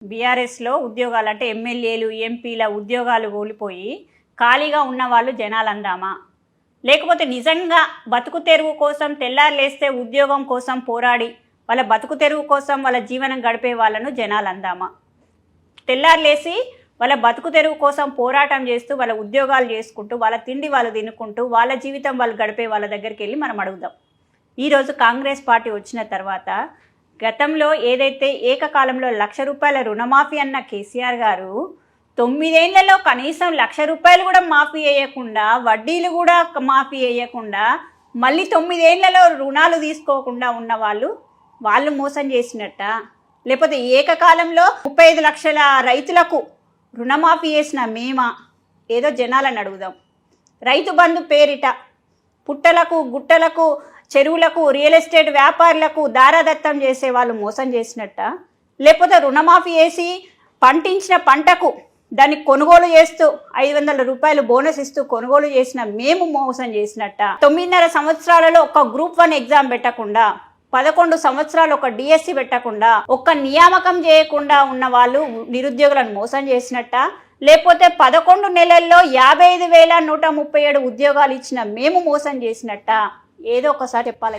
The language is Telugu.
బీఆర్ఎస్లో ఉద్యోగాలు అంటే ఎమ్మెల్యేలు ఎంపీల ఉద్యోగాలు కోల్పోయి ఖాళీగా ఉన్న వాళ్ళు జనాలు అందామా, లేకపోతే నిజంగా బతుకు తెరువు కోసం తెల్లారు లేస్తే ఉద్యోగం కోసం పోరాడి వాళ్ళ బతుకు తెరువు కోసం వాళ్ళ జీవనం గడిపే వాళ్ళను జనాలు అందామా? తెల్లారు లేసి వాళ్ళ బతుకు తెరువు కోసం పోరాటం చేస్తూ వాళ్ళ ఉద్యోగాలు చేసుకుంటూ వాళ్ళ తిండి వాళ్ళు తినుకుంటూ వాళ్ళ జీవితం వాళ్ళు గడిపే వాళ్ళ దగ్గరికి వెళ్ళి మనం అడుగుదాం. ఈరోజు కాంగ్రెస్ పార్టీ వచ్చిన తర్వాత గతంలో ఏదైతే ఏకకాలంలో 1,00,000 రూపాయల రుణమాఫీ అన్న కేసీఆర్ గారు 9 ఏళ్లలో కనీసం 1,00,000 రూపాయలు కూడా మాఫీ వేయకుండా, వడ్డీలు కూడా మాఫీ వేయకుండా, మళ్ళీ 9 ఏళ్లలో రుణాలు తీసుకోకుండా ఉన్న వాళ్ళు మోసం చేసినట్ట, లేకపోతే ఏకకాలంలో 35 లక్షల రైతులకు రుణమాఫీ చేసిన మేమా? ఏదో జనాలను అడుగుదాం. రైతు బంధు పేరిట పుట్టలకు గుట్టలకు చెరువులకు రియల్ ఎస్టేట్ వ్యాపారులకు దారాదత్తం చేసే వాళ్ళు మోసం చేసినట్ట, లేకపోతే రుణమాఫీ వేసి పండించిన పంటకు దాన్ని కొనుగోలు చేస్తూ 500 రూపాయలు బోనస్ ఇస్తూ కొనుగోలు చేసిన మేము మోసం చేసినట్ట, 9.5 సంవత్సరాలలో ఒక గ్రూప్ 1 ఎగ్జామ్ పెట్టకుండా, 11 సంవత్సరాలు ఒక డిఎస్సి పెట్టకుండా, ఒక్క నియామకం చేయకుండా ఉన్న వాళ్ళు నిరుద్యోగులను మోసం చేసినట్ట, లేకపోతే 11 నెలల్లో 55,137 ఉద్యోగాలు ఇచ్చిన మేము మోసం చేసినట్ట? ఏదో ఒకసారి చెప్పాలి.